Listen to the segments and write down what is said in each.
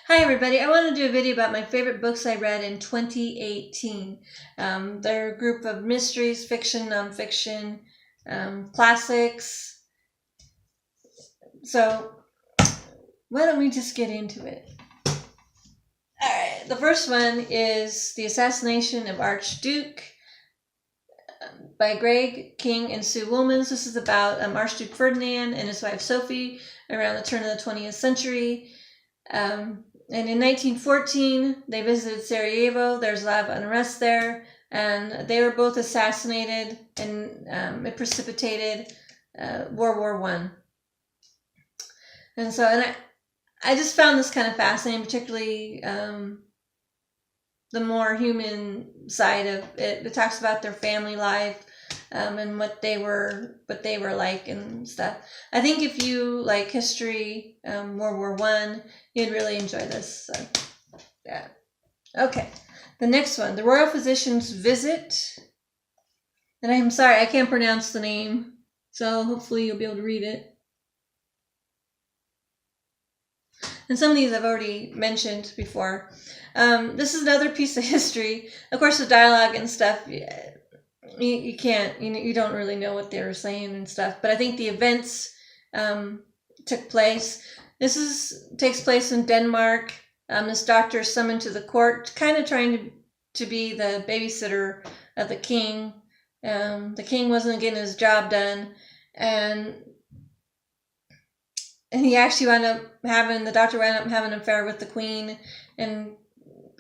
Hi everybody, I want to do a video about my favorite books I read in 2018. They're a group of mysteries, fiction, nonfiction, classics. So why don't we just get into it? Alright, the first one is The Assassination of Archduke by Greg King and Sue Woolmans. This is about Archduke Ferdinand and his wife Sophie around the turn of the 20th century. And in 1914, they visited Sarajevo. There's a lot of unrest there, and they were both assassinated, and it precipitated World War I. And I just found this kind of fascinating, particularly the more human side of it. It talks about their family life and what they were like and stuff. I think if you like history, World War I, you'd really enjoy this. So, yeah. Okay. The next one, The Royal Physician's Visit. And I'm sorry, I can't pronounce the name, so hopefully you'll be able to read it. And some of these I've already mentioned before. This is another piece of history. Of course, the dialogue and stuff, you can't, you don't really know what they were saying and stuff. But I think the events took place. This takes place in Denmark. This doctor is summoned to the court, kind of trying to be the babysitter of the king. The king wasn't getting his job done, and he actually the doctor wound up having an affair with the queen and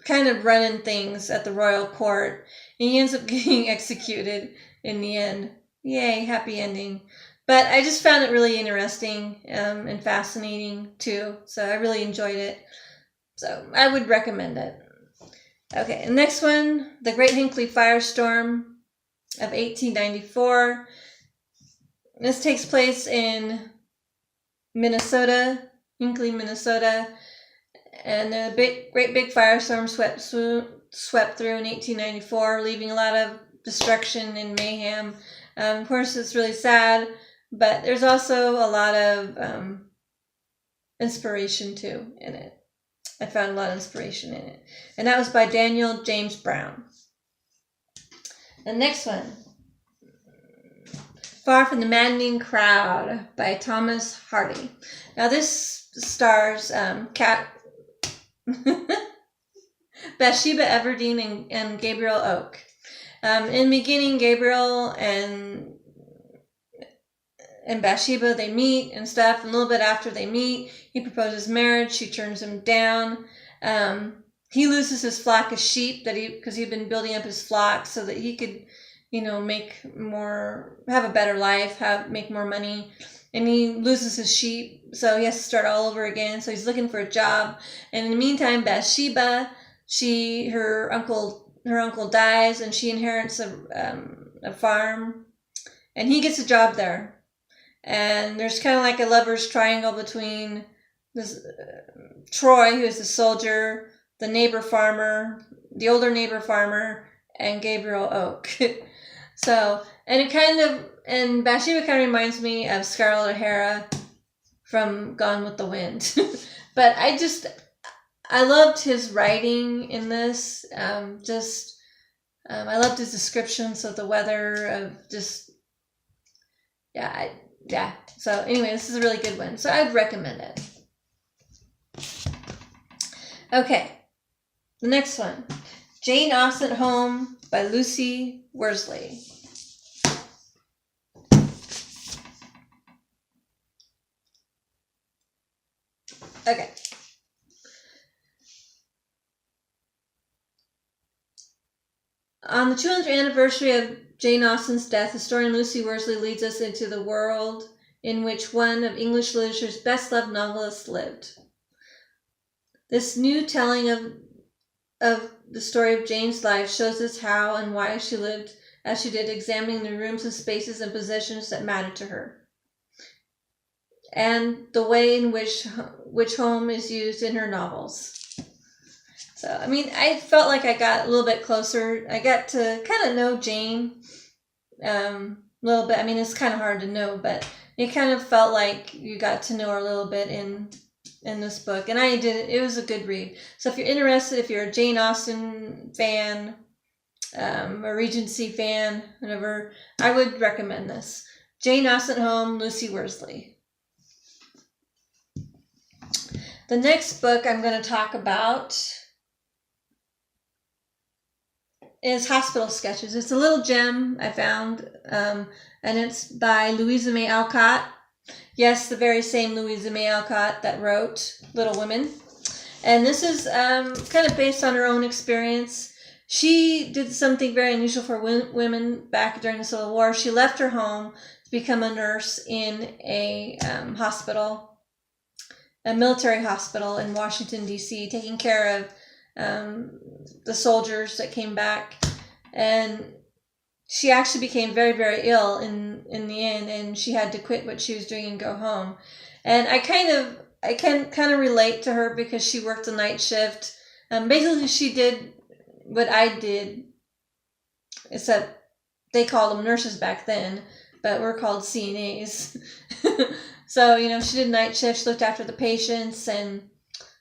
kind of running things at the royal court. And he ends up getting executed in the end. Yay, happy ending. But I just found it really interesting and fascinating too. So I really enjoyed it. So I would recommend it. Okay, the next one, The Great Hinckley Firestorm of 1894. This takes place in Minnesota, Hinckley, Minnesota. And a great big firestorm swept through in 1894, leaving a lot of destruction and mayhem. Of course, it's really sad, but there's also a lot of inspiration too in it. I found a lot of inspiration in it. And that was by Daniel James Brown. The next one, Far from the Maddening Crowd by Thomas Hardy. Now this stars Bathsheba Everdeen and Gabriel Oak. In the beginning, Gabriel and Bathsheba, they meet and stuff. And a little bit after they meet, he proposes marriage. She turns him down. He loses his flock of sheep because he'd been building up his flock so that he could, have a better life, make more money. And he loses his sheep, so he has to start all over again. So he's looking for a job. And in the meantime, Bathsheba, her uncle dies, and she inherits a farm, and he gets a job there. And there's kind of like a lover's triangle between this Troy, who is the soldier, the neighbor farmer, the older neighbor farmer, and Gabriel Oak. And Bathsheba kind of reminds me of Scarlett O'Hara from Gone with the Wind. But I loved his writing in this. I loved his descriptions of the weather, So anyway, this is a really good one. So I'd recommend it. Okay, the next one, Jane Austen at Home by Lucy Worsley. Okay. On the 200th anniversary of Jane Austen's death, historian Lucy Worsley leads us into the world in which one of English literature's best-loved novelists lived. This new telling of the story of Jane's life shows us how and why she lived as she did, examining the rooms and spaces and possessions that mattered to her, and the way in which home is used in her novels. So, I felt like I got a little bit closer. I got to kind of know Jane a little bit. It's kind of hard to know, but it kind of felt like you got to know her a little bit in in this book, and I did. It was a good read. So if you're interested, if you're a Jane Austen fan, a Regency fan, whatever, I would recommend this. Jane Austen Home, Lucy Worsley. The next book I'm going to talk about is Hospital Sketches. It's a little gem I found, and it's by Lousia May Alcott. Yes, the very same Lousia May Alcott that wrote Little Women. And this is kind of based on her own experience. She did something very unusual for women back during the Civil War. She left her home to become a nurse in a hospital, a military hospital in Washington, D.C., taking care of the soldiers that came back. And she actually became very, very ill in the end, and she had to quit what she was doing and go home. And I can kind of relate to her because she worked a night shift. Basically, she did what I did, except they called them nurses back then, but we're called CNAs. So, she did night shift. She looked after the patients and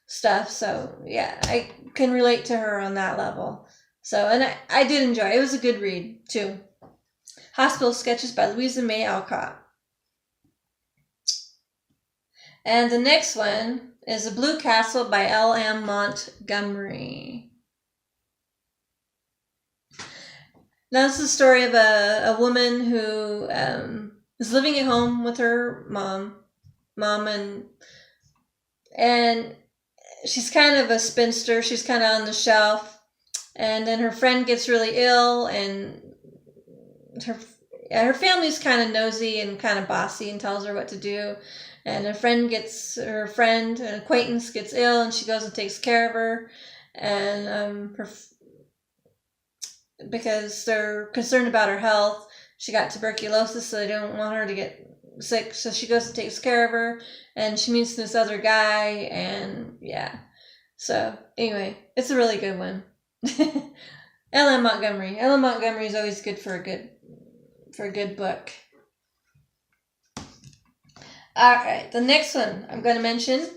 stuff. So, yeah, I can relate to her on that level. So, and I did enjoy it. It was a good read, too. Hospital Sketches by Lousia May Alcott. And the next one is The Blue Castle by L.M. Montgomery. Now, this is the story of a woman who is living at home with her mom, and she's kind of a spinster. She's kind of on the shelf. And then her friend gets really ill, and her family's kind of nosy and kind of bossy and tells her what to do. And an acquaintance gets ill, and she goes and takes care of her. And because they're concerned about her health, she got tuberculosis, so they don't want her to get sick. So she goes and takes care of her, and she meets this other guy, and yeah. So anyway, it's a really good one. L.M. Montgomery. L.M. Montgomery is always good for a good book. All right, the next one I'm going to mention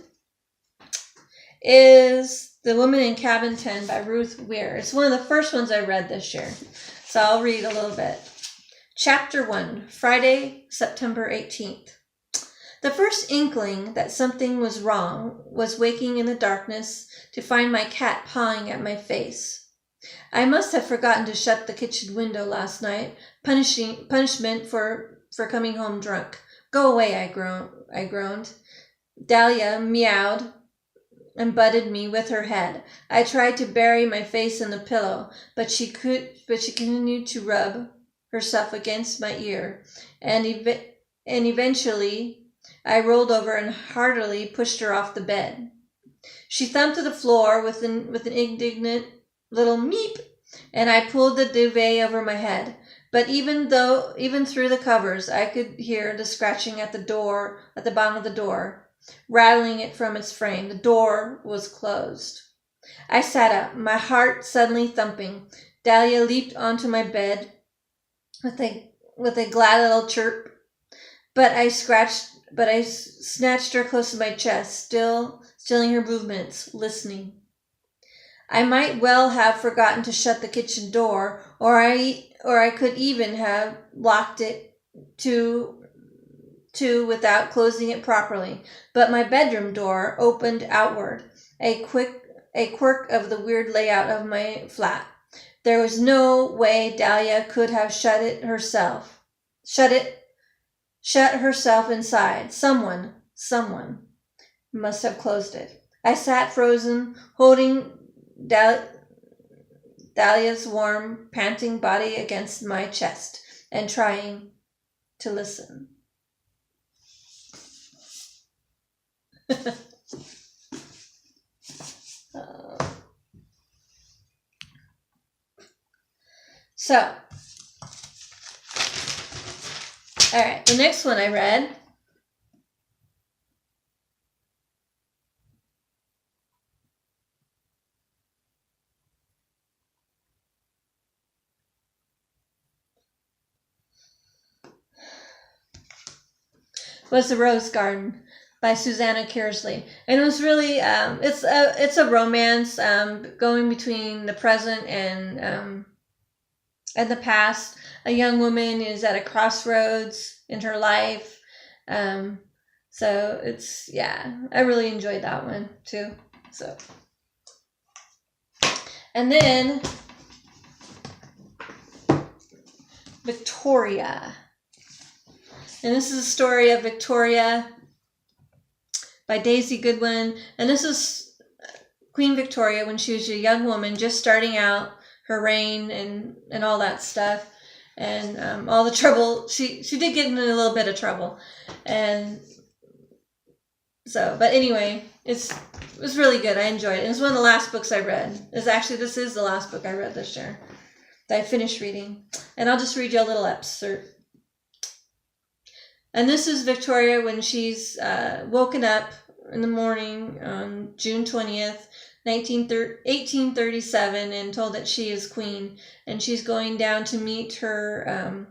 is The Woman in Cabin 10 by Ruth Ware. It's one of the first ones I read this year, so I'll read a little bit. Chapter 1, Friday, September 18th. The first inkling that something was wrong was waking in the darkness to find my cat pawing at my face. I must have forgotten to shut the kitchen window last night, punishment for coming home drunk. Go away, I groaned. Dahlia meowed and butted me with her head. I tried to bury my face in the pillow, but she continued to rub herself against my ear, and eventually I rolled over and heartily pushed her off the bed. She thumped to the floor with an indignant little meep, and I pulled the duvet over my head. But even through the covers, I could hear the scratching at the bottom of the door, rattling it from its frame. The door was closed. I sat up, my heart suddenly thumping. Dahlia leaped onto my bed with a glad little chirp, but I snatched her close to my chest, stilling her movements, listening. I might well have forgotten to shut the kitchen door, or I could even have locked it to without closing it properly. But my bedroom door opened outward, a quirk of the weird layout of my flat. There was no way Dahlia could have shut herself inside. Someone must have closed it. I sat frozen, holding Dahlia's warm, panting body against my chest and trying to listen. So, all right, the next one I read was The Rose Garden by Susanna Kearsley. And it was really, it's a romance going between the present and the past. A young woman is at a crossroads in her life. So it's, yeah, I really enjoyed that one too. So, and then Victoria. And this is a story of Victoria by Daisy Goodwin. And this is Queen Victoria when she was a young woman, just starting out her reign and all that stuff. And all the trouble, she did get in a little bit of trouble. And so, but anyway, it was really good. I enjoyed it. It was one of the last books I read. This is the last book I read this year that I finished reading. And I'll just read you a little excerpt. And this is Victoria when she's woken up in the morning on June 20th, 1837, and told that she is queen. And she's going down to meet her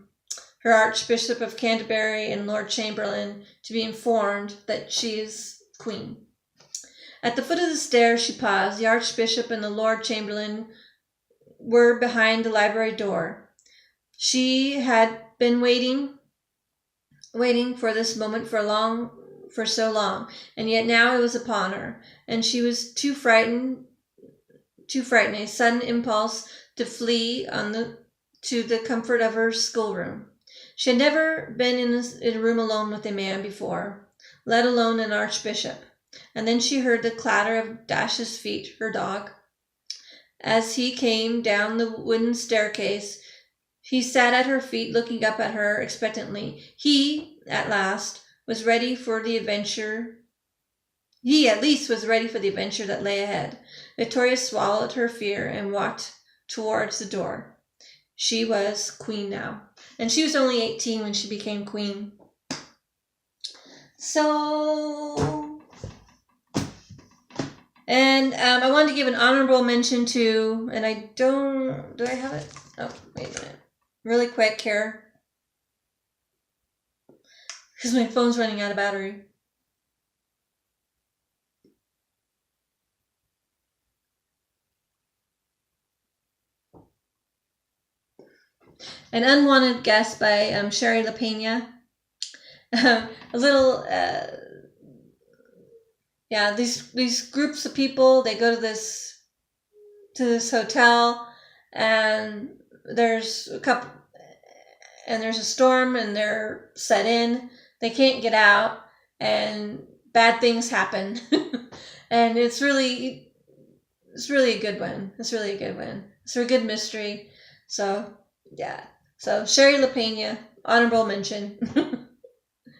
Archbishop of Canterbury and Lord Chamberlain to be informed that she is queen. At the foot of the stairs she paused. The Archbishop and the Lord Chamberlain were behind the library door. She had been waiting for this moment for so long, and yet now it was upon her, and she was too frightened, a sudden impulse to flee to the comfort of her schoolroom. She had never been in a room alone with a man before, let alone an archbishop. And then she heard the clatter of Dash's feet, her dog. As he came down the wooden staircase, he sat at her feet, looking up at her expectantly. He, at least, was ready for the adventure that lay ahead. Victoria swallowed her fear and walked towards the door. She was queen now. And she was only 18 when she became queen. So, and I wanted to give an honorable mention to, and do I have it? Oh, wait a minute. Really quick here, because my phone's running out of battery. An Unwanted Guest by Shari Lapena. A little, these groups of people, they go to this hotel, and there's a storm, and they're set in. They can't get out, and bad things happen. And it's really a good one. It's a good mystery. So, yeah. So, Shari Lapena, honorable mention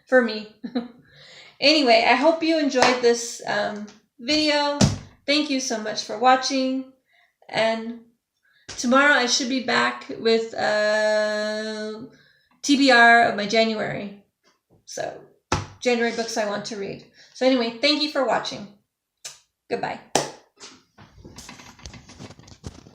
for me. Anyway, I hope you enjoyed this video. Thank you so much for watching. And tomorrow I should be back with TBR of my January. So, January books I want to read. So anyway, thank you for watching. Goodbye.